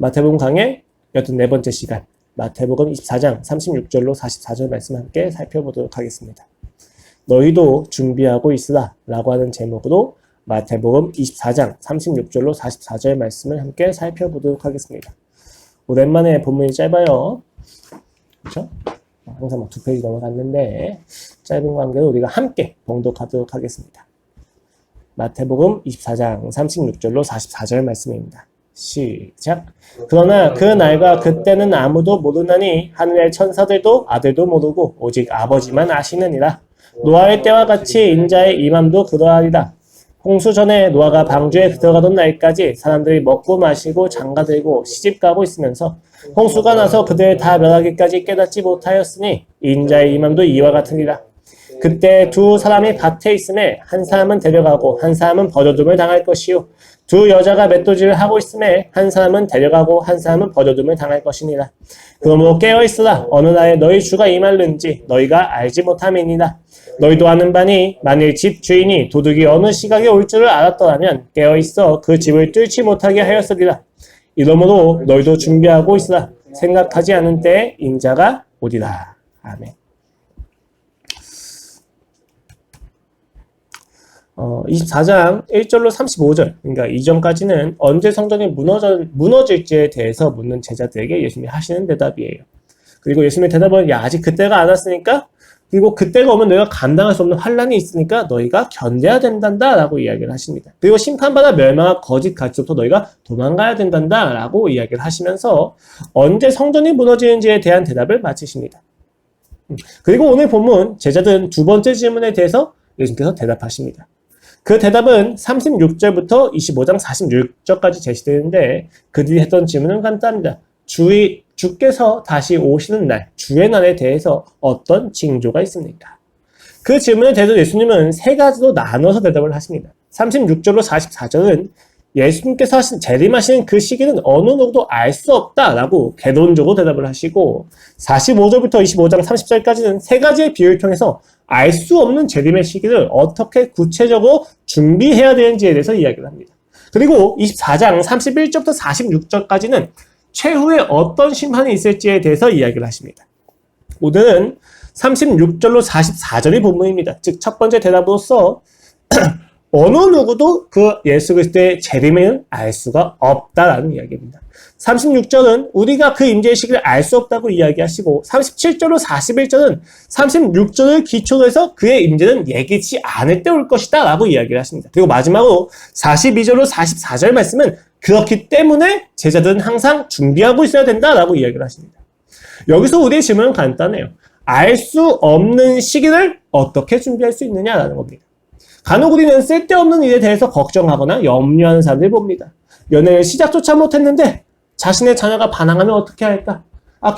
마태복음 강의 84번째 시간, 마태복음 24장 36절로 44절 말씀 함께 살펴보도록 하겠습니다. 너희도 준비하고 있으라 라고 하는 제목으로 마태복음 24장 36절로 44절 말씀을 함께 살펴보도록 하겠습니다. 오랜만에 본문이 짧아요. 그렇죠? 항상 막 2페이지 넘어갔는데 짧은 관계로 우리가 함께 봉독하도록 하겠습니다. 마태복음 24장 36절로 44절 말씀입니다. 시작. 그러나 그 날과 그때는 아무도 모르나니 하늘의 천사들도 아들도 모르고 오직 아버지만 아시느니라. 노아의 때와 같이 인자의 임함도 그러하리라. 홍수 전에 노아가 방주에 들어가던 날까지 사람들이 먹고 마시고 장가들고 시집가고 있으면서 홍수가 나서 그들 다 멸하기까지 깨닫지 못하였으니 인자의 임함도 이와 같으리라. 그때 두 사람이 밭에 있음에 한 사람은 데려가고 한 사람은 버려둠을 당할 것이요 두 여자가 맷도질을 하고 있음에 한 사람은 데려가고 한 사람은 버려둠을 당할 것이니라. 그러므로 깨어있으라. 어느 날에 너희 주가 임할는지 너희가 알지 못함이니라. 너희도 아는 바니 만일 집 주인이 도둑이 어느 시각에 올 줄을 알았더라면 깨어있어 그 집을 뚫지 못하게 하였으리라. 이러므로 너희도 준비하고 있으라. 생각하지 않은 때에 인자가 오리라. 아멘. 24장 1절로 35절, 그러니까 이전까지는 언제 성전이 무너질지에 대해서 묻는 제자들에게 예수님이 하시는 대답이에요. 그리고 예수님의 대답은 아직 그때가 안 왔으니까, 그리고 그때가 오면 너희가 감당할 수 없는 환란이 있으니까 너희가 견뎌야 된단다 라고 이야기를 하십니다. 그리고 심판받아 멸망할 거짓 가치부터 너희가 도망가야 된단다 라고 이야기를 하시면서 언제 성전이 무너지는지에 대한 대답을 마치십니다. 그리고 오늘 본문 제자들은 두 번째 질문에 대해서 예수님께서 대답하십니다. 그 대답은 36절부터 25장 46절까지 제시되는데 그들이 했던 질문은 간단합니다. 주께서 다시 오시는 날, 주의 날에 대해서 어떤 징조가 있습니까? 그 질문에 대해서 예수님은 세 가지로 나눠서 대답을 하십니다. 36절로 44절은 예수님께서 재림하시는 그 시기는 어느 누구도 알 수 없다라고 개론적으로 대답을 하시고 45절부터 25장 30절까지는 세 가지의 비유를 통해서 알 수 없는 재림의 시기를 어떻게 구체적으로 준비해야 되는지에 대해서 이야기를 합니다. 그리고 24장 31절부터 46절까지는 최후에 어떤 심판이 있을지에 대해서 이야기를 하십니다. 오늘은 36절로 44절이 본문입니다. 즉 첫 번째 대답으로서 어느 누구도 그 예수 그리스도의 재림을 알 수가 없다라는 이야기입니다. 36절은 우리가 그 임재의 시기를 알 수 없다고 이야기하시고 37절로 41절은 36절을 기초로 해서 그의 임재는 예기치 않을 때 올 것이다 라고 이야기를 하십니다. 그리고 마지막으로 42절로 44절 말씀은 그렇기 때문에 제자들은 항상 준비하고 있어야 된다라고 이야기를 하십니다. 여기서 우리의 질문은 간단해요. 알 수 없는 시기를 어떻게 준비할 수 있느냐라는 겁니다. 간혹 우리는 쓸데없는 일에 대해서 걱정하거나 염려하는 사람들을 봅니다. 연애를 시작조차 못했는데 자신의 자녀가 반항하면 어떻게 할까?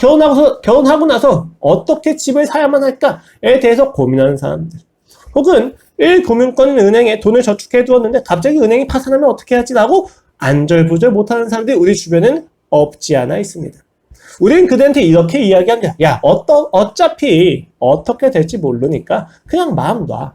결혼하고 나서 어떻게 집을 사야만 할까에 대해서 고민하는 사람들. 혹은 1금융권 은행에 돈을 저축해 두었는데 갑자기 은행이 파산하면 어떻게 하지? 라고 안절부절 못하는 사람들이 우리 주변에는 없지 않아 있습니다. 우리는 그들한테 이렇게 이야기합니다. 야, 어차피 어떻게 될지 모르니까 그냥 마음 놔.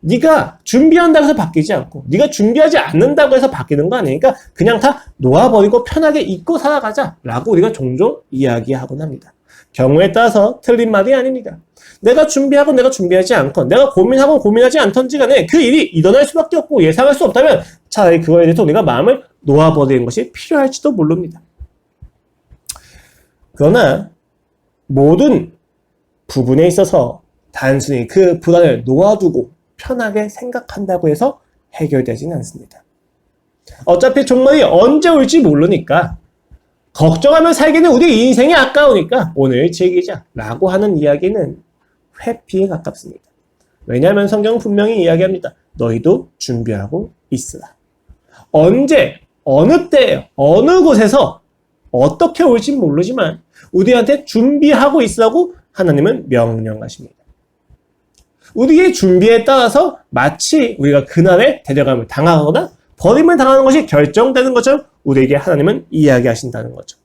네가 준비한다고 해서 바뀌지 않고 네가 준비하지 않는다고 해서 바뀌는 거 아니니까 그냥 다 놓아버리고 편하게 잊고 살아가자 라고 우리가 종종 이야기하곤 합니다. 경우에 따라서 틀린 말이 아닙니다. 내가 준비하고 내가 준비하지 않건 내가 고민하고 고민하지 않던지 간에 그 일이 일어날 수밖에 없고 예상할 수 없다면 차라리 그거에 대해서 우리가 마음을 놓아버리는 것이 필요할지도 모릅니다. 그러나 모든 부분에 있어서 단순히 그 불안을 놓아두고 편하게 생각한다고 해서 해결되지는 않습니다. 어차피 종말이 언제 올지 모르니까 걱정하며 살기는 우리 인생이 아까우니까 오늘 즐기자 라고 하는 이야기는 회피에 가깝습니다. 왜냐하면 성경은 분명히 이야기합니다. 너희도 준비하고 있으라. 언제, 어느 때, 어느 곳에서 어떻게 올지 모르지만 우리한테 준비하고 있으라고 하나님은 명령하십니다. 우리의 준비에 따라서 마치 우리가 그날에 데려감을 당하거나 버림을 당하는 것이 결정되는 것처럼 우리에게 하나님은 이야기하신다는 거죠.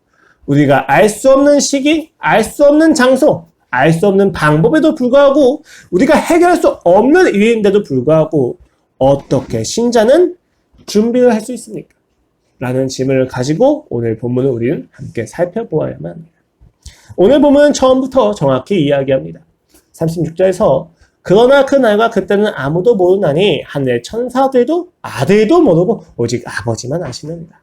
우리가 알 수 없는 시기, 알 수 없는 장소, 알 수 없는 방법에도 불구하고 우리가 해결할 수 없는 일인데도 불구하고 어떻게 신자는 준비를 할 수 있습니까? 라는 질문을 가지고 오늘 본문을 우리는 함께 살펴보아야만 합니다. 오늘 본문은 처음부터 정확히 이야기합니다. 36절에서 그러나 그 날과 그때는 아무도 모르나니 하늘의 천사들도 아들도 모르고 오직 아버지만 아시느니라.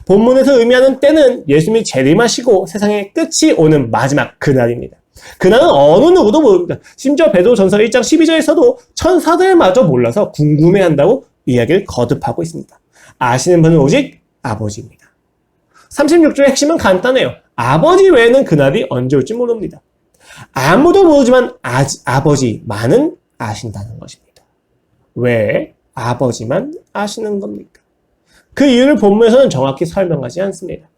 본문에서 의미하는 때는 예수님이 재림하시고 세상의 끝이 오는 마지막 그날입니다. 그날은 어느 누구도 모릅니다. 심지어 베드로전서 1장 12절에서도 천사들마저 몰라서 궁금해한다고 이야기를 거듭하고 있습니다. 아시는 분은 오직 아버지입니다. 36절의 핵심은 간단해요. 아버지 외에는 그날이 언제 올지 모릅니다. 아무도 모르지만 아버지만은 아신다는 것입니다. 왜 아버지만 아시는 겁니까? 그 이유를 본문에서는 정확히 설명하지 않습니다.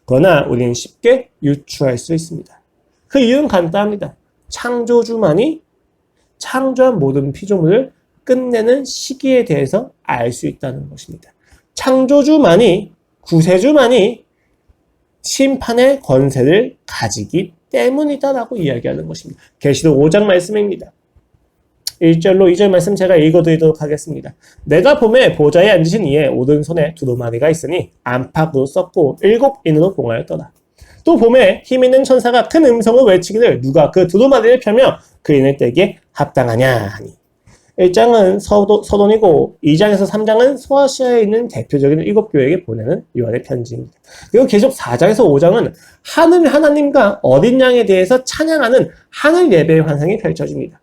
그러나 우리는 쉽게 유추할 수 있습니다. 그 이유는 간단합니다. 창조주만이 창조한 모든 피조물을 끝내는 시기에 대해서 알 수 있다는 것입니다. 창조주만이, 구세주만이 심판의 권세를 가지기 때문이다라고 이야기하는 것입니다. 계시록 5장 말씀입니다. 1절로 2절 말씀 제가 읽어드리도록 하겠습니다. 내가 보매 보좌에 앉으신 이의 오른손에 두루마리가 있으니 안팎으로 썼고 7인으로 봉하였더라. 또 보매 힘있는 천사가 큰 음성으로 외치기를 누가 그 두루마리를 펴며 그 인을 떼기에 합당하냐 하니 1장은 서론이고 2장에서 3장은 소아시아에 있는 대표적인 7교회에게 보내는 요한의 편지입니다. 그리고 계속 4장에서 5장은 하늘 하나님과 어린 양에 대해서 찬양하는 하늘 예배의 환상이 펼쳐집니다.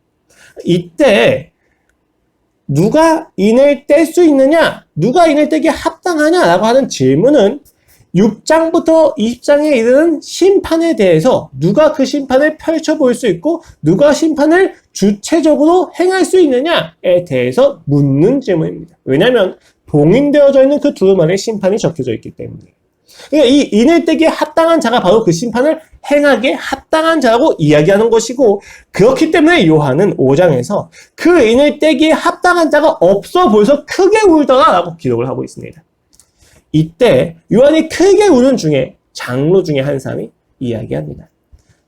이때 누가 인을 뗄 수 있느냐? 누가 인을 떼기에 합당하냐라고 하는 질문은 6장부터 20장에 이르는 심판에 대해서 누가 그 심판을 펼쳐볼 수 있고 누가 심판을 주체적으로 행할 수 있느냐에 대해서 묻는 질문입니다. 왜냐하면 봉인되어져 있는 그 두루마리에 심판이 적혀져 있기 때문이에요. 그러니까 이 인을 떼기에 합당한 자가 바로 그 심판을 행하기에 합당한 자라고 이야기하는 것이고 그렇기 때문에 요한은 5장에서 그 인을 떼기에 합당한 자가 없어 보여서 크게 울더라 라고 기록을 하고 있습니다. 이때 요한이 크게 우는 중에 장로 중에 한 사람이 이야기합니다.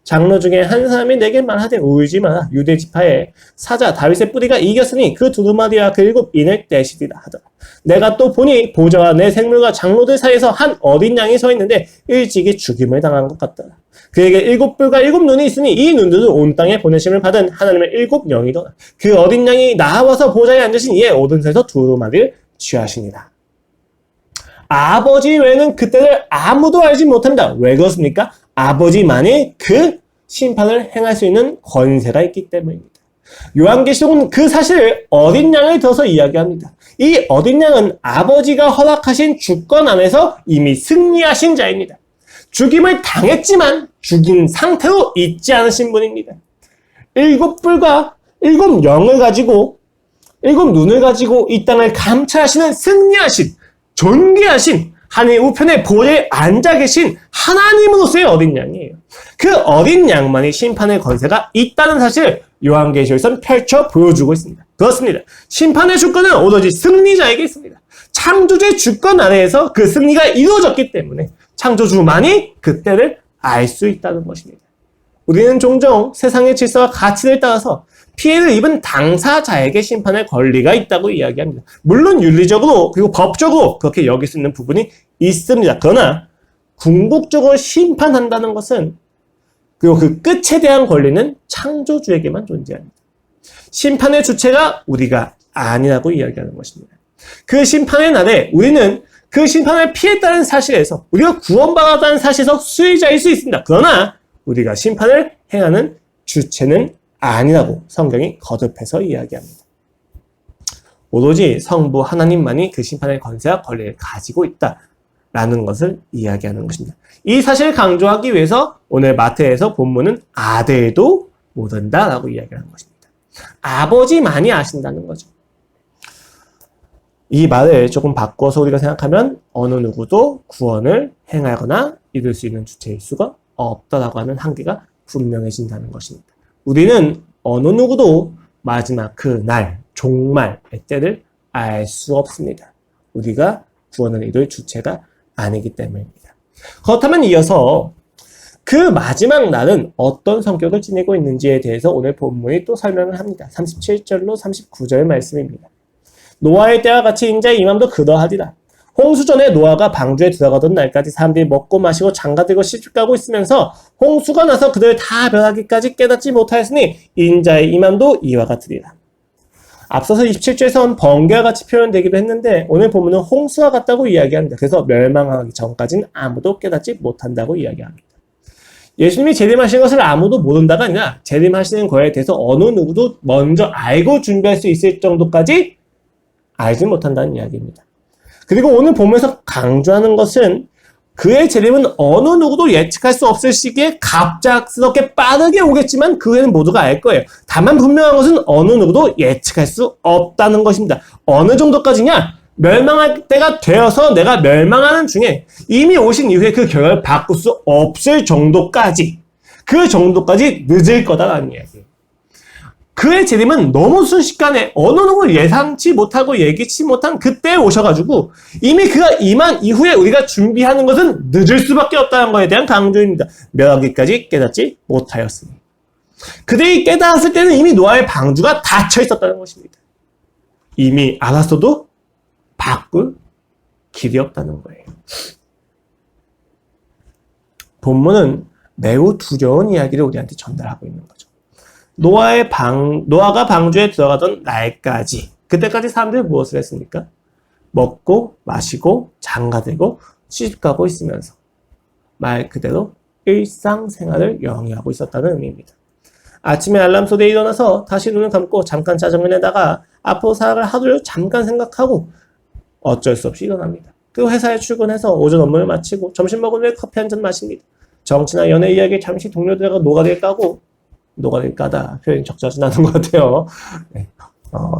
장로 중에 한 사람이 내게 말하되 울지 마라. 유대 지파의 사자 다윗의 뿌리가 이겼으니 그 두루마리와 그 7인을 떼시리라 하더라. 내가 또 보니 보좌와 내 생물과 장로들 사이에서 한 어린 양이 서 있는데 일찍이 죽임을 당한 것 같더라. 그에게 7뿔과 7눈이 있으니 이 눈들은 온 땅에 보내심을 받은 하나님의 7영이더라. 그 어린 양이 나와서 보좌에 앉으신 이의 오른손에서 두루마리를 취하시니라. 아버지 외에는 그때를 아무도 알지 못합니다. 왜 그렇습니까? 아버지만이 그 심판을 행할 수 있는 권세가 있기 때문입니다. 요한계시록은 그 사실을 어린 양을 들어서 이야기합니다. 이 어린 양은 아버지가 허락하신 주권 안에서 이미 승리하신 자입니다. 죽임을 당했지만 죽인 상태로 있지 않으신 분입니다. 7뿔과 7영을 가지고 7눈을 가지고 이 땅을 감찰하시는 승리하신 존귀하신 하나님 우편에 보좌에 앉아 계신 하나님으로서의 어린 양이에요. 그 어린 양만이 심판의 권세가 있다는 사실을 요한계시록에서는 펼쳐 보여주고 있습니다. 그렇습니다. 심판의 주권은 오로지 승리자에게 있습니다. 창조주의 주권 아래에서 그 승리가 이루어졌기 때문에 창조주만이 그때를 알 수 있다는 것입니다. 우리는 종종 세상의 질서와 가치를 따라서 피해를 입은 당사자에게 심판의 권리가 있다고 이야기합니다. 물론 윤리적으로 그리고 법적으로 그렇게 여길 수 있는 부분이 있습니다. 그러나 궁극적으로 심판한다는 것은 그리고 그 끝에 대한 권리는 창조주에게만 존재합니다. 심판의 주체가 우리가 아니라고 이야기하는 것입니다. 그 심판의 날에 우리는 그 심판을 피했다는 사실에서 우리가 구원받았다는 사실에서 수혜자일 수 있습니다. 그러나 우리가 심판을 행하는 주체는 아니라고 성경이 거듭해서 이야기합니다. 오로지 성부 하나님만이 그 심판의 권세와 권리를 가지고 있다라는 것을 이야기하는 것입니다. 이 사실을 강조하기 위해서 오늘 마태에서 본문은 아들도 모른다라고 이야기하는 것입니다. 아버지만이 아신다는 거죠. 이 말을 조금 바꿔서 우리가 생각하면 어느 누구도 구원을 행하거나 이룰 수 있는 주체일 수가 없다라고 하는 한계가 분명해진다는 것입니다. 우리는 어느 누구도 마지막 그 날, 종말의 때를 알 수 없습니다. 우리가 구원을 이룰 주체가 아니기 때문입니다. 그렇다면 이어서 그 마지막 날은 어떤 성격을 지니고 있는지에 대해서 오늘 본문이 또 설명을 합니다. 37절로 39절 말씀입니다. 노아의 때와 같이 인자의 임함도 그러하리라. 홍수 전에 노아가 방주에 들어가던 날까지 사람들이 먹고 마시고 장가들고 시집가고 있으면서 홍수가 나서 그들 다 변하기까지 깨닫지 못하였으니 인자의 임함도 이와 같으리라. 앞서서 27절에서는 번개와 같이 표현되기도 했는데 오늘 본문은 홍수와 같다고 이야기합니다. 그래서 멸망하기 전까지는 아무도 깨닫지 못한다고 이야기합니다. 예수님이 재림하시는 것을 아무도 모른다가 아니라 재림하시는 거에 대해서 어느 누구도 먼저 알고 준비할 수 있을 정도까지 알지 못한다는 이야기입니다. 그리고 오늘 본문에서 강조하는 것은 그의 재림은 어느 누구도 예측할 수 없을 시기에 갑작스럽게 빠르게 오겠지만 그 후에는 모두가 알 거예요. 다만 분명한 것은 어느 누구도 예측할 수 없다는 것입니다. 어느 정도까지냐? 멸망할 때가 되어서 내가 멸망하는 중에 이미 오신 이후에 그 결과를 바꿀 수 없을 정도까지 그 정도까지 늦을 거다라는 이야기예요. 그의 재림은 너무 순식간에 어느 누구 예상치 못하고 예기치 못한 그때에 오셔가지고 이미 그가 임한 이후에 우리가 준비하는 것은 늦을 수밖에 없다는 것에 대한 강조입니다. 멸하기까지 깨닫지 못하였으니. 그들이 깨달았을 때는 이미 노아의 방주가 닫혀 있었다는 것입니다. 이미 알았어도 바꿀 길이 없다는 거예요. 본문은 매우 두려운 이야기를 우리한테 전달하고 있는 거죠. 노아가 방주에 들어가던 날까지, 그때까지 사람들이 무엇을 했습니까? 먹고 마시고 장가들고 시집가고 있으면서 말 그대로 일상생활을 영위하고 있었다는 의미입니다. 아침에 알람 소리에 일어나서 다시 눈을 감고 잠깐 짜장면 내다가 앞으로 살아갈 하루를 잠깐 생각하고 어쩔 수 없이 일어납니다. 그리고 회사에 출근해서 오전 업무를 마치고 점심 먹은 후에 커피 한 잔 마십니다. 정치나 연애 이야기에 잠시 동료들과 노가리를 까고, 노가리를 까다 표현이 적절하진 것 같아요. 네.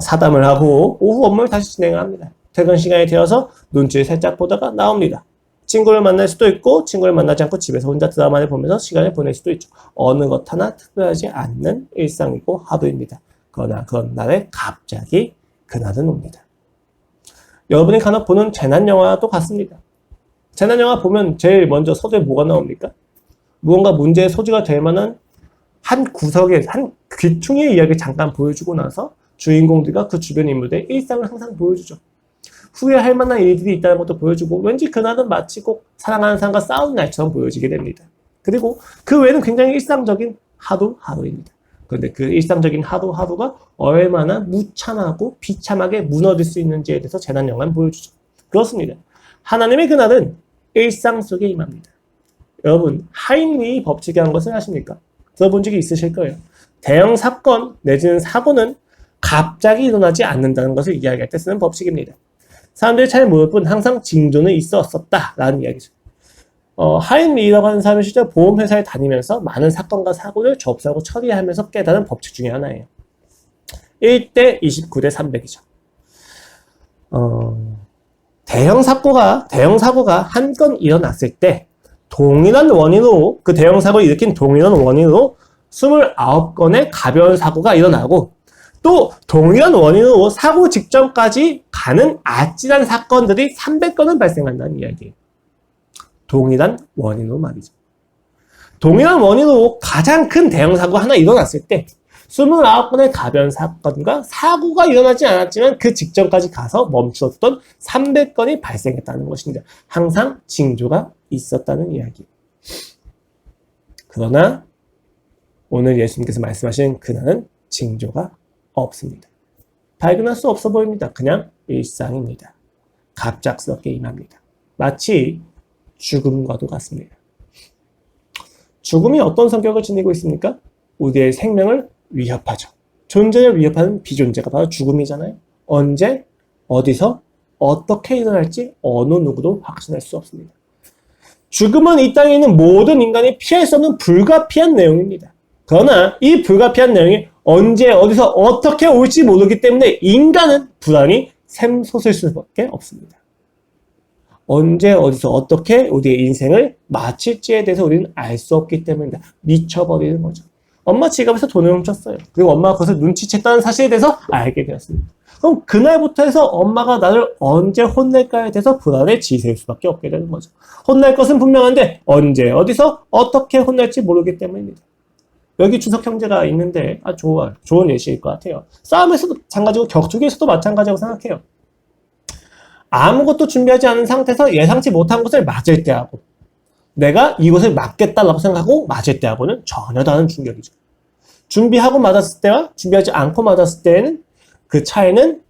사담을 하고 오후 업무를 다시 진행합니다. 퇴근 시간이 되어서 눈치를 살짝 보다가 나옵니다. 친구를 만날 수도 있고 친구를 만나지 않고 집에서 혼자 드라마를 보면서 시간을 보낼 수도 있죠. 어느 것 하나 특별하지 않는 일상이고 하루입니다. 그러나 그런 날에 갑자기 그날은 옵니다. 여러분이 간혹 보는 재난영화도 같습니다. 재난영화 보면 제일 먼저 서두에 뭐가 나옵니까? 무언가 문제의 소지가 될 만한 한 구석에, 한 귀퉁이의 이야기를 잠깐 보여주고 나서 주인공들과 그 주변 인물들의 일상을 항상 보여주죠. 후회할 만한 일들이 있다는 것도 보여주고 왠지 그날은 마치 꼭 사랑하는 사람과 싸우는 날처럼 보여지게 됩니다. 그리고 그 외에는 굉장히 일상적인 하루하루입니다. 그런데 그 일상적인 하루하루가 얼마나 무참하고 비참하게 무너질 수 있는지에 대해서 재난영화는 보여주죠. 그렇습니다. 하나님의 그날은 일상 속에 임합니다. 여러분, 하인리 법칙이라는 것을 아십니까? 들어본 적이 있으실 거예요. 대형 사건 내지는 사고는 갑자기 일어나지 않는다는 것을 이야기할 때 쓰는 법칙입니다. 사람들이 잘 모를 뿐 항상 징조는 있었다라는 이야기죠. 하인리라고 하는 사람이 실제 보험회사에 다니면서 많은 사건과 사고를 접수하고 처리하면서 깨달은 법칙 중에 하나예요. 1대 29대 300이죠. 대형 사고가 한 건 일어났을 때 동일한 원인으로, 그 대형 사고를 일으킨 동일한 원인으로 29건의 가벼운 사고가 일어나고 또 동일한 원인으로 사고 직전까지 가는 아찔한 사건들이 300건은 발생한다는 이야기예요. 동일한 원인으로 말이죠. 동일한 원인으로 가장 큰 대형 사고가 하나 일어났을 때 29건의 가벼운 사건과 사고가 일어나지 않았지만 그 직전까지 가서 멈추었던 300건이 발생했다는 것입니다. 항상 징조가 있었다는 이야기. 그러나 오늘 예수님께서 말씀하신 그날은 징조가 없습니다. 발견할 수 없어 보입니다. 그냥 일상입니다. 갑작스럽게 임합니다. 마치 죽음과도 같습니다. 죽음이 어떤 성격을 지니고 있습니까? 우리의 생명을 위협하죠. 존재를 위협하는 비존재가 바로 죽음이잖아요. 언제, 어디서, 어떻게 일어날지 어느 누구도 확신할 수 없습니다. 죽음은 이 땅에 있는 모든 인간이 피할 수 없는 불가피한 내용입니다. 그러나 이 불가피한 내용이 언제, 어디서, 어떻게 올지 모르기 때문에 인간은 불안이 샘솟을 수밖에 없습니다. 언제, 어디서, 어떻게 우리의 인생을 마칠지에 대해서 우리는 알 수 없기 때문입니다. 미쳐버리는 거죠. 엄마 지갑에서 돈을 훔쳤어요. 그리고 엄마가 그것을 눈치챘다는 사실에 대해서 알게 되었습니다. 그럼 그날부터 해서 엄마가 나를 언제 혼낼까에 대해서 불안에 지새울 수밖에 없게 되는 거죠. 혼날 것은 분명한데 언제, 어디서, 어떻게 혼날지 모르기 때문입니다. 여기 주석 형제가 있는데 좋은 예시일 것 같아요. 싸움에서도 마찬가지고 격투기에서도 마찬가지라고 생각해요. 아무것도 준비하지 않은 상태에서 예상치 못한 것을 맞을 때하고 내가 이것을 맞겠다라고 생각하고 맞을 때하고는 전혀 다른 충격이죠. 준비하고 맞았을 때와 준비하지 않고 맞았을 때에는 그 차이는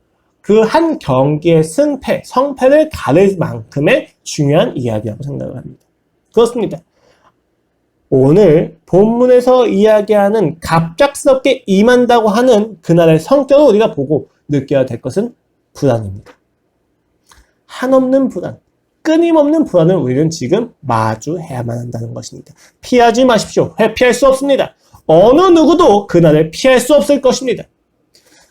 그 한 경기의 승패, 성패를 가를 만큼의 중요한 이야기라고 생각을 합니다. 그렇습니다. 오늘 본문에서 이야기하는 갑작스럽게 임한다고 하는 그날의 성격을 우리가 보고 느껴야 될 것은 불안입니다. 한없는 불안, 끊임없는 불안을 우리는 지금 마주해야만 한다는 것입니다. 피하지 마십시오. 회피할 수 없습니다. 어느 누구도 그날을 피할 수 없을 것입니다.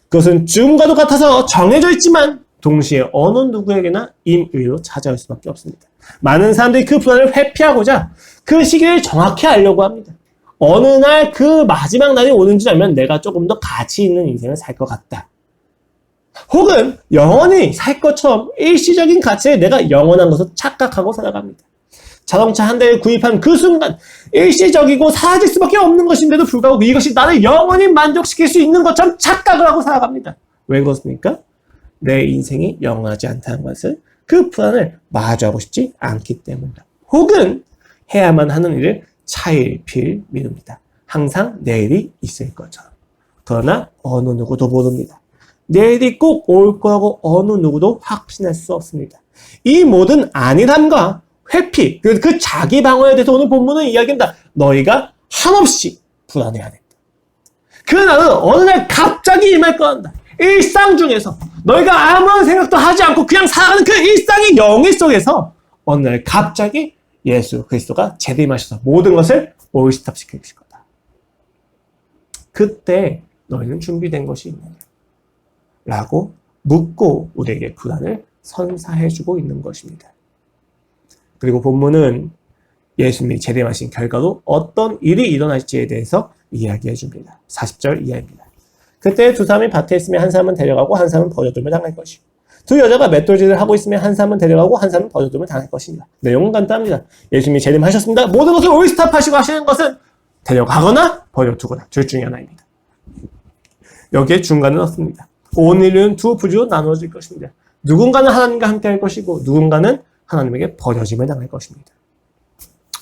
그것은 죽음과도 같아서 정해져 있지만 동시에 어느 누구에게나 임의로 찾아올 수밖에 없습니다. 많은 사람들이 그 불안을 회피하고자 그 시기를 정확히 알려고 합니다. 어느 날 그 마지막 날이 오는 줄 알면 내가 조금 더 가치 있는 인생을 살 것 같다. 혹은 영원히 살 것처럼 일시적인 가치에 내가 영원한 것을 착각하고 살아갑니다. 자동차 한 대를 구입한 그 순간 일시적이고 사라질 수밖에 없는 것인데도 불구하고 이것이 나를 영원히 만족시킬 수 있는 것처럼 착각을 하고 살아갑니다. 왜 그렇습니까? 내 인생이 영원하지 않다는 것을, 그 불안을 마주하고 싶지 않기 때문이다. 혹은 해야만 하는 일을 차일피일 미룹니다. 항상 내일이 있을 것처럼. 그러나 어느 누구도 모릅니다. 내일이 꼭 올 거라고 어느 누구도 확신할 수 없습니다. 이 모든 안일함과 회피, 그 자기 방어에 대해서 오늘 본문은 이야기합니다. 너희가 한없이 불안해야 된다. 그 날은 어느 날 갑자기 임할 거란다. 일상 중에서 너희가 아무런 생각도 하지 않고 그냥 살아가는 그 일상의 영역 속에서 어느 날 갑자기 예수 그리스도가 재림하셔서 모든 것을 올스톱시킬 거다. 그때 너희는 준비된 것이 있느냐? 라고 묻고 우리에게 불안을 선사해주고 있는 것입니다. 그리고 본문은 예수님이 재림하신 결과로 어떤 일이 일어날지에 대해서 이야기해 줍니다. 40절 이하입니다. 그때 두 사람이 밭에 있으면 한 사람은 데려가고 한 사람은 버려둠을 당할 것이고 두 여자가 맷돌질을 하고 있으면 한 사람은 데려가고 한 사람은 버려둠을 당할 것입니다. 내용은 간단합니다. 예수님이 재림하셨습니다. 모든 것을 올스톱하시고 하시는 것은 데려가거나 버려두거나 둘 중에 하나입니다. 여기에 중간은 없습니다. 온 인류는 두 부류로 나누어질 것입니다. 누군가는 하나님과 함께 할 것이고 누군가는 하나님에게 버려짐을 당할 것입니다.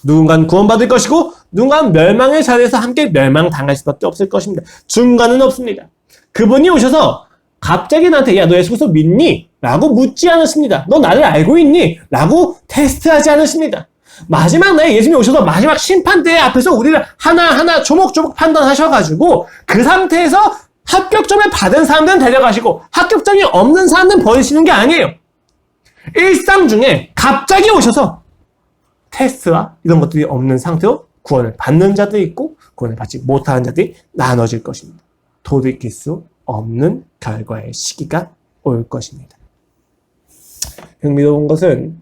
누군가는 구원받을 것이고 누군가는 멸망의 자리에서 함께 멸망당할 수밖에 없을 것입니다. 중간은 없습니다. 그분이 오셔서 갑자기 나한테 야 너 예수 그리스도 믿니? 라고 묻지 않으십니다. 너 나를 알고 있니? 라고 테스트하지 않으십니다. 마지막 날에 예수님이 오셔서 마지막 심판대 앞에서 우리를 하나하나 조목조목 판단하셔가지고 그 상태에서 합격점을 받은 사람들은 데려가시고 합격점이 없는 사람들은 버리시는 게 아니에요. 일상 중에 갑자기 오셔서 테스트와 이런 것들이 없는 상태로 구원을 받는 자들이 있고 구원을 받지 못하는 자들이 나눠질 것입니다. 돌이킬 수 없는 결과의 시기가 올 것입니다. 흥미로운 것은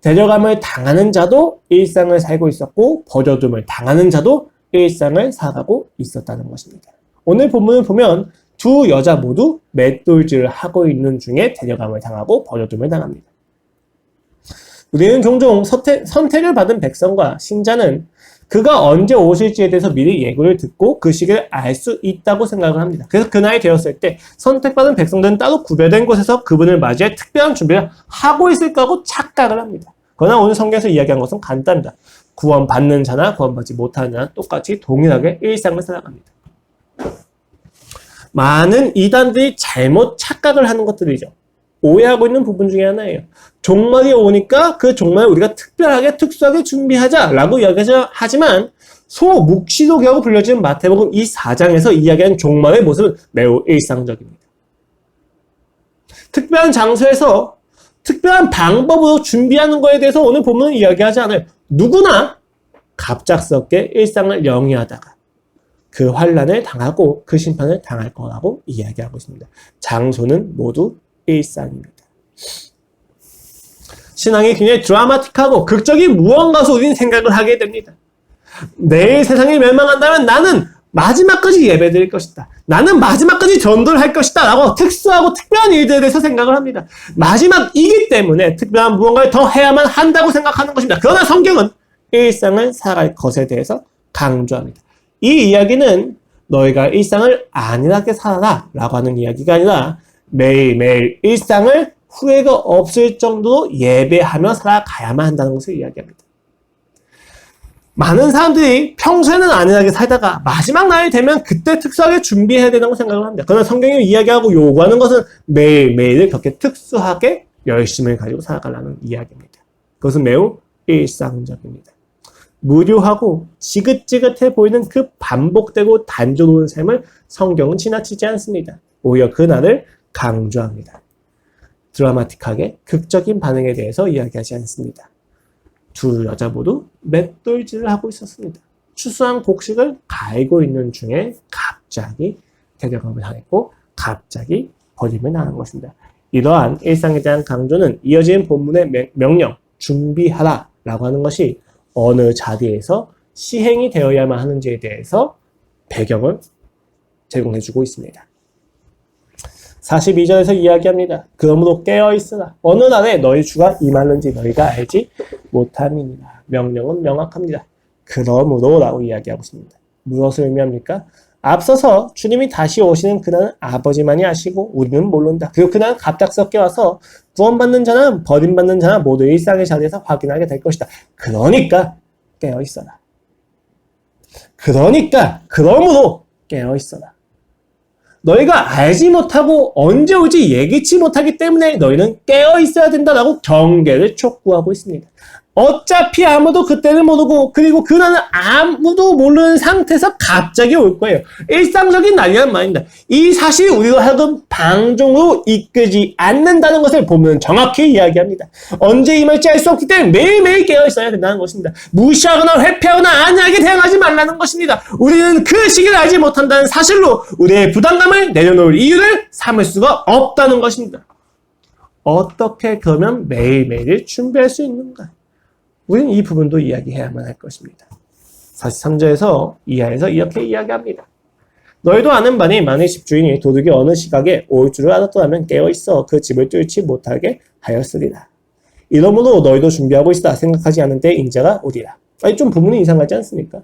데려감을 당하는 자도 일상을 살고 있었고 버려둠을 당하는 자도 일상을 살아가고 있었다는 것입니다. 오늘 본문을 보면 두 여자 모두 맷돌질을 하고 있는 중에 데려감을 당하고 버려둠을 당합니다. 우리는 종종 선택을 받은 백성과 신자는 그가 언제 오실지에 대해서 미리 예고를 듣고 그 시기를 알 수 있다고 생각을 합니다. 그래서 그 나이 되었을 때 선택받은 백성들은 따로 구별된 곳에서 그분을 맞이할 특별한 준비를 하고 있을 거라고 착각을 합니다. 그러나 오늘 성경에서 이야기한 것은 간단합니다. 구원받는 자나 구원받지 못하는 자나 똑같이 동일하게 일상을 살아갑니다. 많은 이단들이 잘못 착각을 하는 것들이죠. 오해하고 있는 부분 중에 하나예요. 종말이 오니까 그 종말을 우리가 특별하게 특수하게 준비하자라고 이야기하지만 소묵시록이라고 불려지는 마태복음 24장에서 이야기한 종말의 모습은 매우 일상적입니다. 특별한 장소에서 특별한 방법으로 준비하는 것에 대해서 오늘 본문은 이야기하지 않아요. 누구나 갑작스럽게 일상을 영위하다가 그 환난을 당하고 그 심판을 당할 거라고 이야기하고 있습니다. 장소는 모두 일상입니다. 신앙이 굉장히 드라마틱하고 극적인 무언가서 우리는 생각을 하게 됩니다. 내일 세상이 멸망한다면 나는 마지막까지 예배드릴 것이다. 나는 마지막까지 전도를 할 것이다. 라고 특수하고 특별한 일들에 대해서 생각을 합니다. 마지막이기 때문에 특별한 무언가를 더 해야만 한다고 생각하는 것입니다. 그러나 성경은 일상을 살아갈 것에 대해서 강조합니다. 이 이야기는 너희가 일상을 안일하게 살아라 라고 하는 이야기가 아니라 매일매일 일상을 후회가 없을 정도로 예배하며 살아가야만 한다는 것을 이야기합니다. 많은 사람들이 평소에는 안일하게 살다가 마지막 날이 되면 그때 특수하게 준비해야 된다고 생각을 합니다. 그러나 성경이 이야기하고 요구하는 것은 매일매일을 그렇게 특수하게 열심을 가지고 살아가라는 이야기입니다. 그것은 매우 일상적입니다. 무료하고 지긋지긋해 보이는 그 반복되고 단조로운 삶을 성경은 지나치지 않습니다. 오히려 그날을 강조합니다. 드라마틱하게 극적인 반응에 대해서 이야기하지 않습니다. 두 여자 모두 맷돌질을 하고 있었습니다. 추수한 곡식을 갈고 있는 중에 갑자기 대적함을 당했고 갑자기 버림을 당한 것입니다. 이러한 일상에 대한 강조는 이어지는 본문의 명령, 준비하라 라고 하는 것이 어느 자리에서 시행이 되어야만 하는지에 대해서 배경을 제공해주고 있습니다. 42절에서 이야기합니다. 그러므로 깨어있으라. 어느 날에 너희 주가 임하는지 너희가 알지 못함이니라. 명령은 명확합니다. 그러므로 라고 이야기하고 있습니다. 무엇을 의미합니까? 앞서서 주님이 다시 오시는 그날은 아버지만이 아시고 우리는 모른다. 그리고 그날은 갑작스럽게 와서 구원받는 자나 버림받는 자나 모두 일상의 자리에서 확인하게 될 것이다. 그러니까 깨어있어라. 그러므로 깨어있어라. 너희가 알지 못하고 언제 올지 예기치 못하기 때문에 너희는 깨어있어야 된다라고 경계를 촉구하고 있습니다. 어차피 아무도 그때를 모르고 그리고 그날은 아무도 모르는 상태에서 갑자기 올 거예요. 일상적인 날이란 말입니다. 이 사실이 우리로 하여금 방종으로 이끄지 않는다는 것을 보면 정확히 이야기합니다. 언제 임할지 알 수 없기 때문에 매일매일 깨어있어야 된다는 것입니다. 무시하거나 회피하거나 안일하게 대응하지 말라는 것입니다. 우리는 그 시기를 알지 못한다는 사실로 우리의 부담감을 내려놓을 이유를 삼을 수가 없다는 것입니다. 어떻게 그러면 매일매일 준비할 수 있는가? 우리는 이 부분도 이야기해야만 할 것입니다. 43절에서 이하에서 이렇게 이야기합니다. 너희도 아는 바니 만일 집주인이 도둑이 어느 시각에 올 줄을 알았더라면 깨어있어 그 집을 뚫지 못하게 하였으리라. 이러므로 너희도 준비하고 있으라. 생각하지 않은 때 인자가 오리라. 아니 좀 부분이 이상하지 않습니까?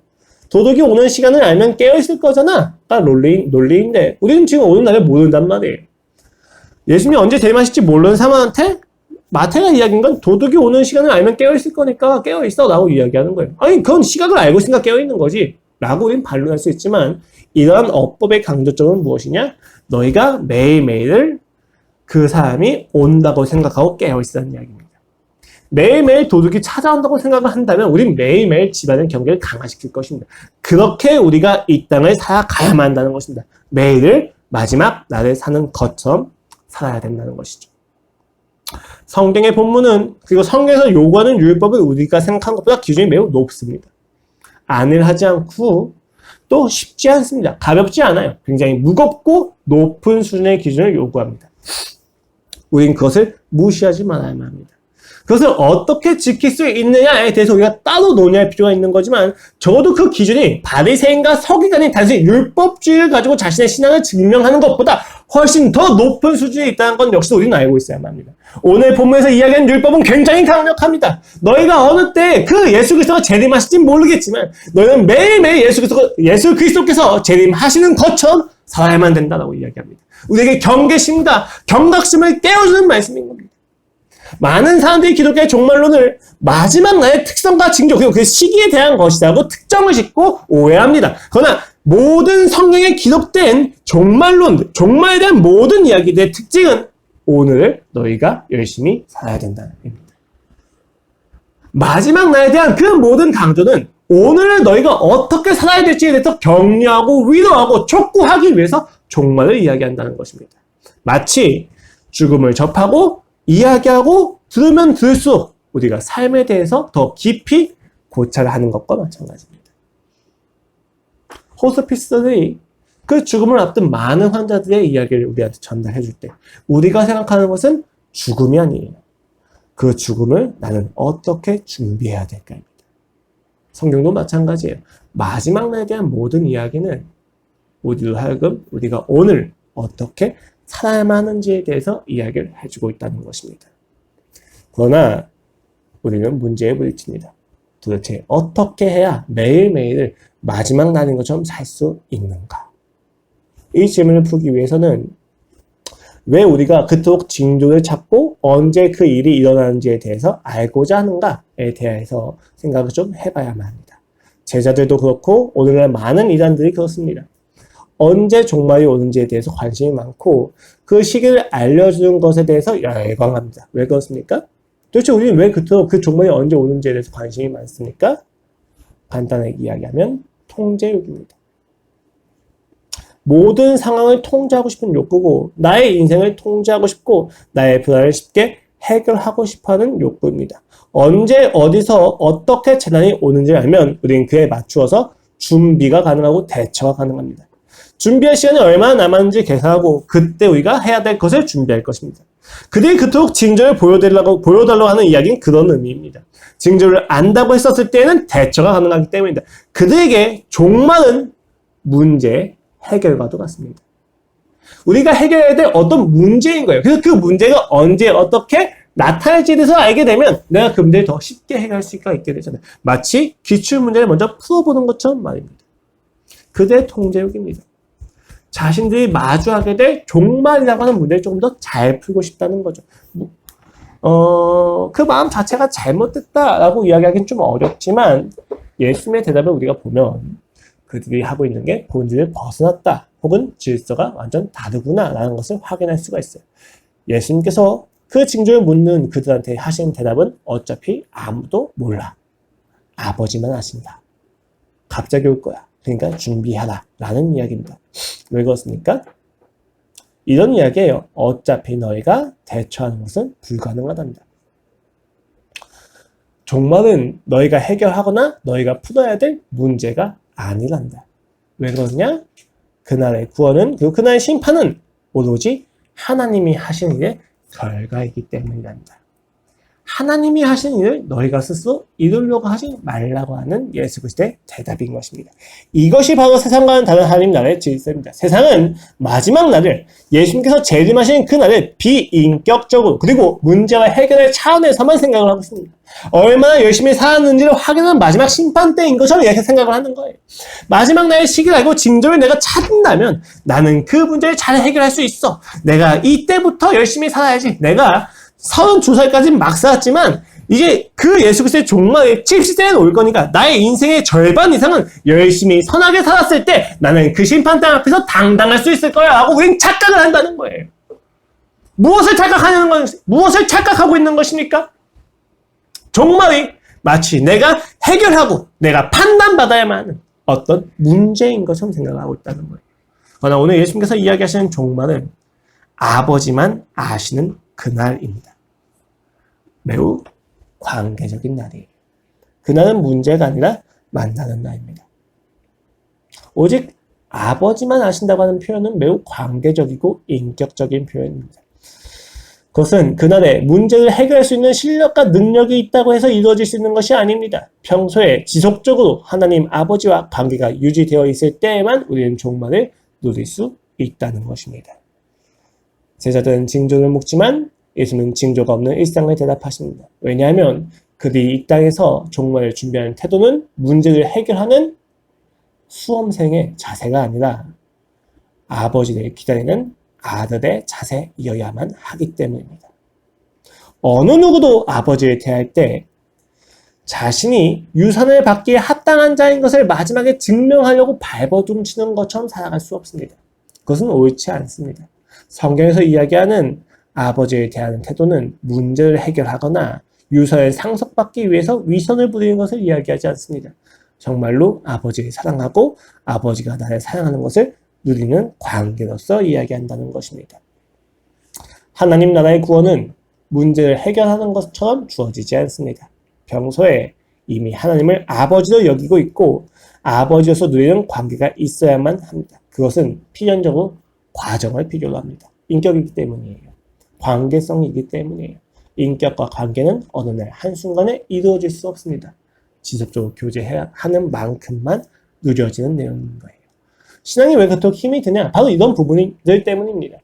도둑이 오는 시간을 알면 깨어있을 거잖아. 논리인데 우리는 지금 오는 날을 모른단 말이에요. 예수님이 언제 재림하실지 모르는 사람한테 마태가 이야기한 건 도둑이 오는 시간을 알면 깨어있을 거니까 깨어있어 라고 이야기하는 거예요. 아니 그건 시각을 알고 있으니까 깨어있는 거지 라고 우리는 반론할 수 있지만 이러한 어법의 강조점은 무엇이냐? 너희가 매일매일을 그 사람이 온다고 생각하고 깨어있으라는 이야기입니다. 매일매일 도둑이 찾아온다고 생각을 한다면 우린 매일매일 집안의 경계를 강화시킬 것입니다. 그렇게 우리가 이 땅을 살아가야만 한다는 것입니다. 매일을 마지막 날을 사는 것처럼 살아야 된다는 것이죠. 성경의 본문은 그리고 성경에서 요구하는 율법은 우리가 생각한 것보다 기준이 매우 높습니다. 안일하지 않고 또 쉽지 않습니다. 가볍지 않아요. 굉장히 무겁고 높은 수준의 기준을 요구합니다. 우린 그것을 무시하지 말아야만 합니다. 그것을 어떻게 지킬 수 있느냐에 대해서 우리가 따로 논의할 필요가 있는 거지만 적어도 그 기준이 바리새인과 서기관이 단순히 율법주의를 가지고 자신의 신앙을 증명하는 것보다 훨씬 더 높은 수준에 있다는 건 역시 우리는 알고 있어야만 합니다. 오늘 본문에서 이야기하는 율법은 굉장히 강력합니다. 너희가 어느 때 그 예수 그리스도가 재림하실진 모르겠지만 너희는 매일매일 예수 그리스도께서 재림하시는 것처럼 살아야만 된다고 이야기합니다. 우리에게 경계심과 경각심을 깨워주는 말씀인 겁니다. 많은 사람들이 기독교의 종말론을 마지막 날의 특성과 징조 그리고 그 시기에 대한 것이라고 특정을 짓고 오해합니다. 그러나 모든 성경에 기록된 종말론들, 종말에 대한 모든 이야기들의 특징은 오늘 너희가 열심히 살아야 된다는 겁니다. 마지막 날에 대한 그 모든 강조는 오늘 너희가 어떻게 살아야 될지에 대해서 격려하고 위로하고 촉구하기 위해서 종말을 이야기한다는 것입니다. 마치 죽음을 접하고 이야기하고 들으면 들을수록 우리가 삶에 대해서 더 깊이 고찰을 하는 것과 마찬가지입니다. 호스피스들이 그 죽음을 앞둔 많은 환자들의 이야기를 우리한테 전달해 줄 때 우리가 생각하는 것은 죽음이 아니에요. 그 죽음을 나는 어떻게 준비해야 될까입니다. 성경도 마찬가지예요. 마지막 날에 대한 모든 이야기는 우리로 하여금 우리가 오늘 어떻게 살아야만 하는지에 대해서 이야기를 해주고 있다는 것입니다. 그러나 우리는 문제에 부딪힙니다. 도대체 어떻게 해야 매일매일을 마지막 날인 것처럼 살 수 있는가? 이 질문을 풀기 위해서는 왜 우리가 그토록 징조를 찾고 언제 그 일이 일어나는지에 대해서 알고자 하는가에 대해서 생각을 좀 해봐야만 합니다. 제자들도 그렇고 오늘날 많은 이단들이 그렇습니다. 언제 종말이 오는지에 대해서 관심이 많고 그 시기를 알려주는 것에 대해서 열광합니다. 왜 그렇습니까? 도대체 우리는 왜 그토록 그 종말이 언제 오는지에 대해서 관심이 많습니까? 간단하게 이야기하면 통제욕입니다. 모든 상황을 통제하고 싶은 욕구고 나의 인생을 통제하고 싶고 나의 불안을 쉽게 해결하고 싶어하는 욕구입니다. 언제 어디서 어떻게 재난이 오는지 알면 우리는 그에 맞추어서 준비가 가능하고 대처가 가능합니다. 준비할 시간이 얼마나 남았는지 계산하고 그때 우리가 해야 될 것을 준비할 것입니다. 그들이 그토록 징조를 보여달라고 하는 이야기는 그런 의미입니다. 징조를 안다고 했었을 때에는 대처가 가능하기 때문입니다. 그들에게 종말은 문제 해결과도 같습니다. 우리가 해결해야 될 어떤 문제인 거예요. 그래서 그 문제가 언제 어떻게 나타날지에 대해서 알게 되면 내가 그 문제를 더 쉽게 해결할 수가 있게 되잖아요. 마치 기출문제를 먼저 풀어보는 것처럼 말입니다. 그들의 통제욕입니다. 자신들이 마주하게 될 종말이라고 하는 문제를 조금 더 잘 풀고 싶다는 거죠. 그 마음 자체가 잘못됐다라고 이야기하기는 좀 어렵지만 예수님의 대답을 우리가 보면 그들이 하고 있는 게 본질을 벗어났다 혹은 질서가 완전 다르구나 라는 것을 확인할 수가 있어요. 예수님께서 그 징조를 묻는 그들한테 하신 대답은 어차피 아무도 몰라. 아버지만 아신다. 갑자기 올 거야. 그러니까 준비하라 라는 이야기입니다. 왜 그렇습니까? 이런 이야기예요. 어차피 너희가 대처하는 것은 불가능하답니다. 종말은 너희가 해결하거나 너희가 풀어야 될 문제가 아니란다. 왜 그러냐? 그날의 구원은 그리고 그날의 심판은 오로지 하나님이 하신 일의 결과이기 때문이란다. 하나님이 하신 일을 너희가 스스로 이루려고 하지 말라고 하는 예수 그리스도의 대답인 것입니다. 이것이 바로 세상과는 다른 하나님 나라의 질서입니다. 세상은 마지막 날을 예수님께서 재림하신 그 날을 비인격적으로 그리고 문제와 해결의 차원에서만 생각을 하고 있습니다. 얼마나 열심히 살았는지를 확인하는 마지막 심판 때인 것처럼 이렇게 생각을 하는 거예요. 마지막 날의 시기를 알고 징조를 내가 찾는다면 나는 그 문제를 잘 해결할 수 있어. 내가 이때부터 열심히 살아야지. 내가 32살까지 막 살았지만 이제 그 예수 그리스도의 종말에 70세는 올 거니까 나의 인생의 절반 이상은 열심히 선하게 살았을 때 나는 그 심판대 앞에서 당당할 수 있을 거야 하고 우린 착각을 한다는 거예요. 무엇을 착각하고 있는 것입니까? 종말이 마치 내가 해결하고 내가 판단받아야만 하는 어떤 문제인 것처럼 생각하고 있다는 거예요. 그러나 오늘 예수님께서 이야기하시는 종말은 아버지만 아시는 그날입니다. 매우 관계적인 날이에요. 그날은 문제가 아니라 만나는 날입니다. 오직 아버지만 아신다고 하는 표현은 매우 관계적이고 인격적인 표현입니다. 그것은 그날에 문제를 해결할 수 있는 실력과 능력이 있다고 해서 이루어질 수 있는 것이 아닙니다. 평소에 지속적으로 하나님 아버지와 관계가 유지되어 있을 때에만 우리는 종말을 누릴 수 있다는 것입니다. 제자들은 징조를 묻지만 예수는 징조가 없는 일상을 대답하십니다. 왜냐하면 그들이 이 땅에서 종말을 준비하는 태도는 문제를 해결하는 수험생의 자세가 아니라 아버지를 기다리는 아들의 자세이어야만 하기 때문입니다. 어느 누구도 아버지를 대할 때 자신이 유산을 받기에 합당한 자인 것을 마지막에 증명하려고 발버둥치는 것처럼 살아갈 수 없습니다. 그것은 옳지 않습니다. 성경에서 이야기하는 아버지를 대하는 태도는 문제를 해결하거나 유산을 상속받기 위해서 위선을 부리는 것을 이야기하지 않습니다. 정말로 아버지를 사랑하고 아버지가 나를 사랑하는 것을 누리는 관계로서 이야기한다는 것입니다. 하나님 나라의 구원은 문제를 해결하는 것처럼 주어지지 않습니다. 평소에 이미 하나님을 아버지로 여기고 있고 아버지로서 누리는 관계가 있어야만 합니다. 그것은 필연적으로 과정을 필요로 합니다. 인격이기 때문이에요. 관계성이기 때문이에요. 인격과 관계는 어느 날 한순간에 이루어질 수 없습니다. 지속적으로 교제해야 하는 만큼만 누려지는 내용인 거예요. 신앙이 왜 그토록 힘이 드냐? 바로 이런 부분들 때문입니다.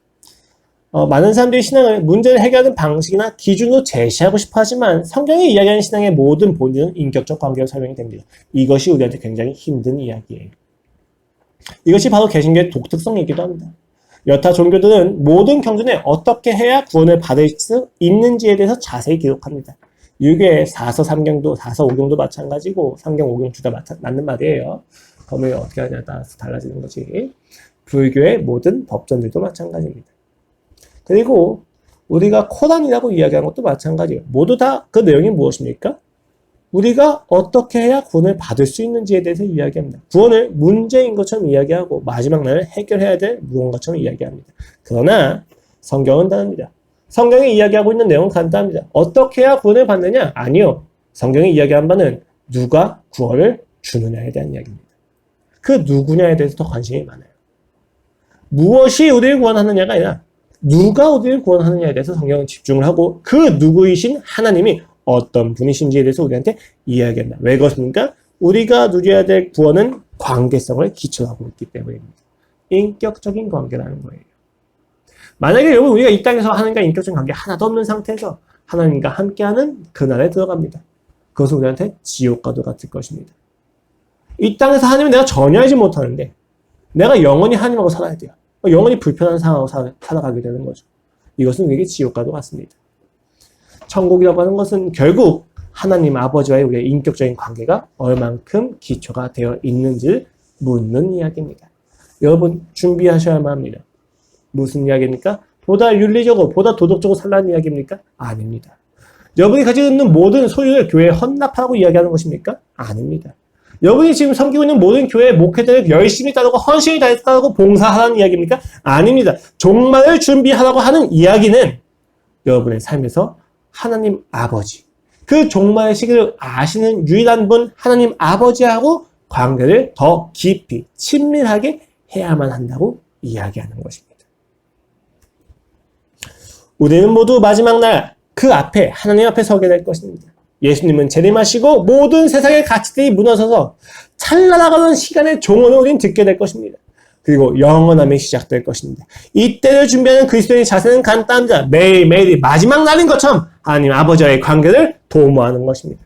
많은 사람들이 신앙을 문제를 해결하는 방식이나 기준으로 제시하고 싶어 하지만 성경이 이야기하는 신앙의 모든 본질은 인격적 관계로 설명이 됩니다. 이것이 우리한테 굉장히 힘든 이야기예요. 이것이 바로 개신교의 독특성이기도 합니다. 여타 종교들은 모든 경전에 어떻게 해야 구원을 받을 수 있는지에 대해서 자세히 기록합니다. 유교의 4서 3경도, 4서 5경도 마찬가지고 3경, 5경 둘 다 맞는 말이에요. 범위를 어떻게 하냐에 따라서 달라지는 거지. 불교의 모든 법전들도 마찬가지입니다. 그리고 우리가 코란이라고 이야기한 것도 마찬가지예요. 모두 다 그 내용이 무엇입니까? 우리가 어떻게 해야 구원을 받을 수 있는지에 대해서 이야기합니다. 구원을 문제인 것처럼 이야기하고 마지막 날을 해결해야 될 무언가처럼 이야기합니다. 그러나 성경은 다릅니다. 성경이 이야기하고 있는 내용은 간단합니다. 어떻게 해야 구원을 받느냐? 아니요. 성경이 이야기한 바는 누가 구원을 주느냐에 대한 이야기입니다. 그 누구냐에 대해서 더 관심이 많아요. 무엇이 우리를 구원하느냐가 아니라 누가 우리를 구원하느냐에 대해서 성경은 집중을 하고 그 누구이신 하나님이 어떤 분이신지에 대해서 우리한테 이야기한다. 왜 그렇습니까? 우리가 누려야 될 구원은 관계성을 기초로 하고 있기 때문입니다. 인격적인 관계라는 거예요. 만약에 여러분 우리가 이 땅에서 하나님과 인격적인 관계 하나도 없는 상태에서 하나님과 함께하는 그날에 들어갑니다. 그것은 우리한테 지옥과도 같을 것입니다. 이 땅에서 하나님을 내가 전혀 알지 못하는데 내가 영원히 하나님하고 살아야 돼요. 영원히 불편한 상황으로 살아가게 되는 거죠. 이것은 우리에게 지옥과도 같습니다. 천국이라고 하는 것은 결국 하나님 아버지와의 우리의 인격적인 관계가 얼만큼 기초가 되어 있는지를 묻는 이야기입니다. 여러분 준비하셔야만 합니다. 무슨 이야기입니까? 보다 윤리적으로, 보다 도덕적으로 살라는 이야기입니까? 아닙니다. 여러분이 가지고 있는 모든 소유를 교회에 헌납하라고 이야기하는 것입니까? 아닙니다. 여러분이 지금 섬기고 있는 모든 교회 목회자를 열심히 따르고 헌신이 다해서 따르고 봉사하라는 이야기입니까? 아닙니다. 종말을 준비하라고 하는 이야기는 여러분의 삶에서 하나님 아버지, 그 종말의 시기를 아시는 유일한 분 하나님 아버지하고 관계를 더 깊이 친밀하게 해야만 한다고 이야기하는 것입니다. 우리는 모두 마지막 날 그 앞에 하나님 앞에 서게 될 것입니다. 예수님은 재림하시고 모든 세상의 가치들이 무너져서 찰나가는 시간의 종언을 우리는 듣게 될 것입니다. 그리고 영원함이 시작될 것입니다. 이때를 준비하는 그리스도인의 자세는 간단합니다. 매일매일이 마지막 날인 것처럼 하나님 아버지와의 관계를 도모하는 것입니다.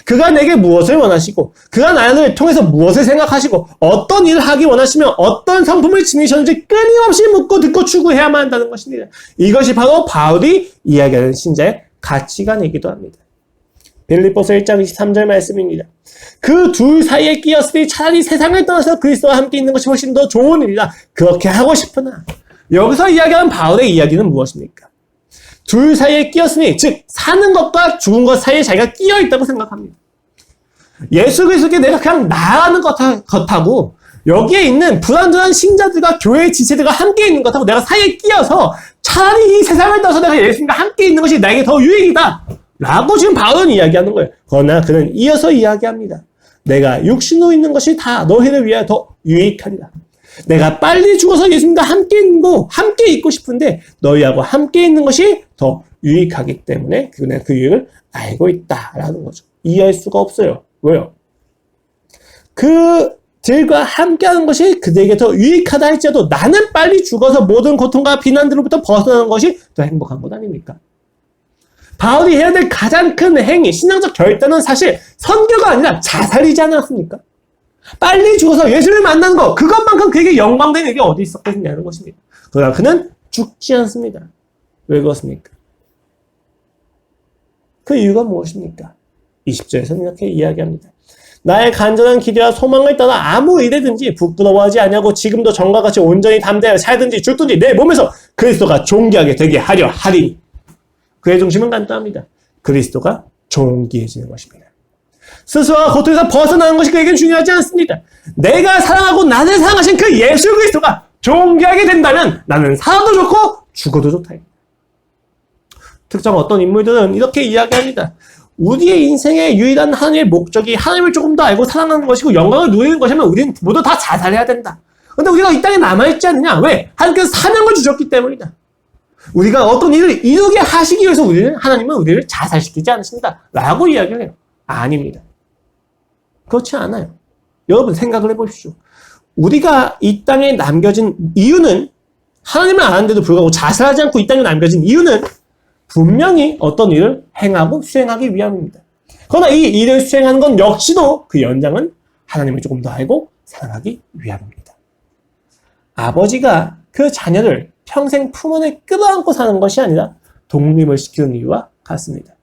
그가 내게 무엇을 원하시고 그가 나를 통해서 무엇을 생각하시고 어떤 일을 하기 원하시며 어떤 성품을 지니셨는지 끊임없이 묻고 듣고 추구해야만 한다는 것입니다. 이것이 바로 바울이 이야기하는 신자의 가치관이기도 합니다. 빌립보서 1장 23절 말씀입니다. 그 둘 사이에 끼었으니 차라리 세상을 떠나서 그리스도와 함께 있는 것이 훨씬 더 좋은 일이다. 그렇게 하고 싶으나 여기서 이야기하는 바울의 이야기는 무엇입니까? 둘 사이에 끼었으니 즉 사는 것과 죽은 것 사이에 자기가 끼어 있다고 생각합니다. 예수 그리스도께 내가 그냥 나아가는 것하고 여기에 있는 불완전한 신자들과 교회의 지체들과 함께 있는 것하고 내가 사이에 끼어서 차라리 이 세상을 떠나서 내가 예수님과 함께 있는 것이 나에게 더 유익이다 라고 지금 바울은 이야기하는 거예요. 그러나 그는 이어서 이야기합니다. 내가 육신으로 있는 것이 다 너희를 위하여 더 유익하리라. 내가 빨리 죽어서 예수님과 함께 있고 싶은데 너희하고 함께 있는 것이 더 유익하기 때문에 그는 그 유익을 알고 있다라는 거죠. 이해할 수가 없어요. 왜요? 그들과 함께하는 것이 그들에게 더 유익하다 할지라도 나는 빨리 죽어서 모든 고통과 비난들로부터 벗어나는 것이 더 행복한 것 아닙니까? 바울이 해야 될 가장 큰 행위, 신앙적 결단은 사실 선교가 아니라 자살이지 않았습니까? 빨리 죽어서 예수를 만나는 것, 그것만큼 그에게 영광된 일이 어디 있었겠냐는 것입니다. 그러나 그는 죽지 않습니다. 왜 그렇습니까? 그 이유가 무엇입니까? 20절에서는 이렇게 이야기합니다. 나의 간절한 기대와 소망을 따라 아무 일에든지 부끄러워하지 아니하고 지금도 전과 같이 온전히 담대하여 살든지 죽든지 내 몸에서 그리스도가 존귀하게 되게 하려 하리니. 그의 중심은 간단합니다. 그리스도가 존귀해지는 것입니다. 스스로가 고통에서 벗어나는 것이 그에게는 중요하지 않습니다. 내가 사랑하고 나를 사랑하신 그 예수 그리스도가 존귀하게 된다면 나는 살아도 좋고 죽어도 좋다. 특정 어떤 인물들은 이렇게 이야기합니다. 우리의 인생의 유일한 하나님의 목적이 하나님을 조금 더 알고 사랑하는 것이고 영광을 누리는 것이면 우리는 모두 다 자살해야 된다. 그런데 우리가 이 땅에 남아있지 않느냐? 왜? 하나님께서 사명을 주셨기 때문이다. 우리가 어떤 일을 이루게 하시기 위해서 하나님은 우리를 자살시키지 않으신다. 라고 이야기를 해요. 아닙니다. 그렇지 않아요. 여러분 생각을 해보십시오. 우리가 이 땅에 남겨진 이유는 하나님을 아는데도 불구하고 자살하지 않고 이 땅에 남겨진 이유는 분명히 어떤 일을 행하고 수행하기 위함입니다. 그러나 이 일을 수행하는 건 역시도 그 연장은 하나님을 조금 더 알고 사랑하기 위함입니다. 아버지가 그 자녀를 평생 품 안에 끌어안고 사는 것이 아니라 독립을 시키는 이유와 같습니다.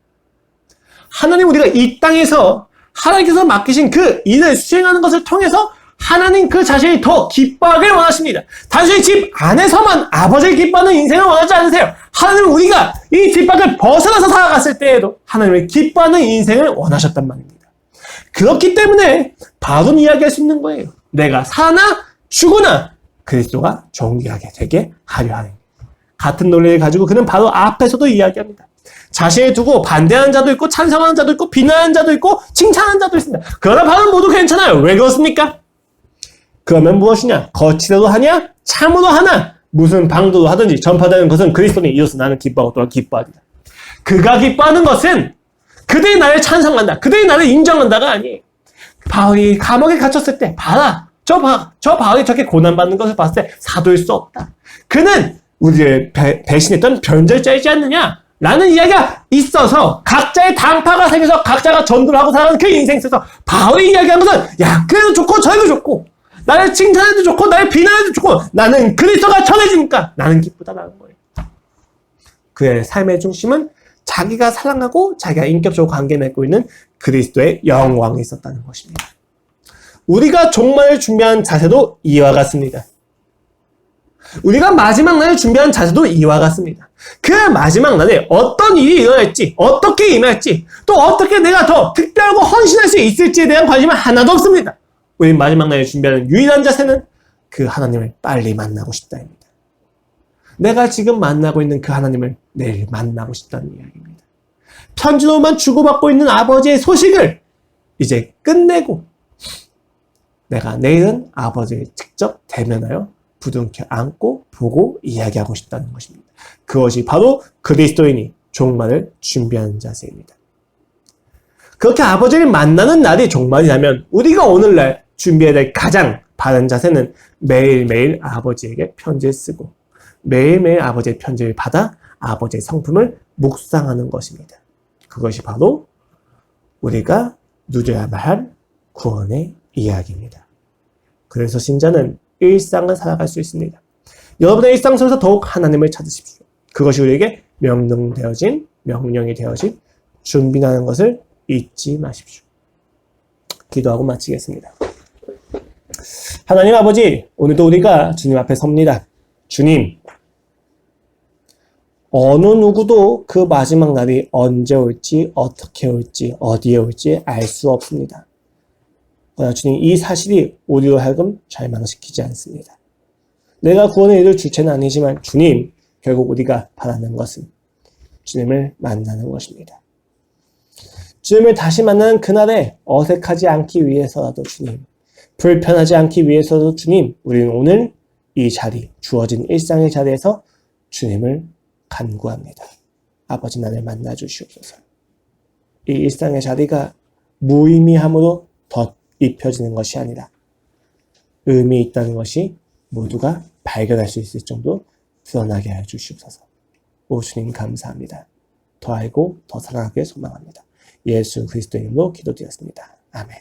하나님 우리가 이 땅에서 하나님께서 맡기신 그 일을 수행하는 것을 통해서 하나님 그 자신이 더 기뻐하길 원하십니다. 단순히 집 안에서만 아버지를 기뻐하는 인생을 원하지 않으세요. 하나님은 우리가 이 집 밖을 벗어나서 살아갔을 때에도 하나님을 기뻐하는 인생을 원하셨단 말입니다. 그렇기 때문에 바로 이야기할 수 있는 거예요. 내가 사나 죽으나 그리스도가 존귀하게 되게 하려 하는. 같은 논리를 가지고 그는 바로 앞에서도 이야기합니다. 자신을 두고 반대하는 자도 있고 찬성하는 자도 있고 비난하는 자도 있고 칭찬하는 자도 있습니다. 그러나 바로 모두 괜찮아요. 왜 그렇습니까? 그러면 무엇이냐? 거치대로 하냐? 참으로 하나? 무슨 방도로 하든지 전파되는 것은 그리스도니 이로써 나는 기뻐하고 또한 기뻐하리라. 그가 기뻐하는 것은 그들이 나를 찬성한다. 그들이 나를 인정한다가 아니에요. 바울이 감옥에 갇혔을 때 봐라. 저 바울이 저렇게 고난받는 것을 봤을 때 사도일 수 없다. 그는 우리를 배신했던 변절자이지 않느냐? 라는 이야기가 있어서 각자의 당파가 생겨서 각자가 전도를 하고 살아가는 그 인생 속에서 바울이 이야기한 것은 야 그래도 좋고 저래도 좋고 나를 칭찬해도 좋고 나를 비난해도 좋고 나는 그리스도가 전해지니까 나는 기쁘다라는 거예요. 그의 삶의 중심은 자기가 사랑하고 자기가 인격적으로 관계 맺고 있는 그리스도의 영광이 있었다는 것입니다. 우리가 종말을 준비한 자세도 이와 같습니다. 우리가 마지막 날을 준비한 자세도 이와 같습니다. 그 마지막 날에 어떤 일이 일어날지, 어떻게 임할지, 또 어떻게 내가 더 특별하고 헌신할 수 있을지에 대한 관심은 하나도 없습니다. 우리 마지막 날을 준비하는 유일한 자세는 그 하나님을 빨리 만나고 싶다입니다. 내가 지금 만나고 있는 그 하나님을 내일 만나고 싶다는 이야기입니다. 편지로만 주고받고 있는 아버지의 소식을 이제 끝내고 내가 내일은 아버지를 직접 대면하여 부둥켜 안고 보고 이야기하고 싶다는 것입니다. 그것이 바로 그리스도인이 종말을 준비하는 자세입니다. 그렇게 아버지를 만나는 날이 종말이라면 우리가 오늘날 준비해야 될 가장 바른 자세는 매일매일 아버지에게 편지를 쓰고 매일매일 아버지의 편지를 받아 아버지의 성품을 묵상하는 것입니다. 그것이 바로 우리가 누려야만 할 구원의 이야기입니다. 그래서 신자는 일상을 살아갈 수 있습니다. 여러분의 일상 속에서 더욱 하나님을 찾으십시오. 그것이 우리에게 명령이 되어진 준비하는 것을 잊지 마십시오. 기도하고 마치겠습니다. 하나님 아버지, 오늘도 우리가 주님 앞에 섭니다. 주님, 어느 누구도 그 마지막 날이 언제 올지, 어떻게 올지, 어디에 올지 알 수 없습니다. 그러나 주님, 이 사실이 우리로 하여금 절망시키지 않습니다. 내가 구원을 이룰 주체는 아니지만 주님, 결국 우리가 바라는 것은 주님을 만나는 것입니다. 주님을 다시 만나는 그날에 어색하지 않기 위해서라도 주님, 불편하지 않기 위해서도 주님, 우리는 오늘 이 자리, 주어진 일상의 자리에서 주님을 간구합니다. 아버지 나를 만나 주시옵소서. 이 일상의 자리가 무의미함으로 덧입혀지는 것이 아니라 의미 있다는 것이 모두가 발견할 수 있을 정도 드러나게 해 주시옵소서. 오 주님 감사합니다. 더 알고 더 사랑하길 소망합니다. 예수 그리스도의 이름으로 기도드렸습니다. 아멘.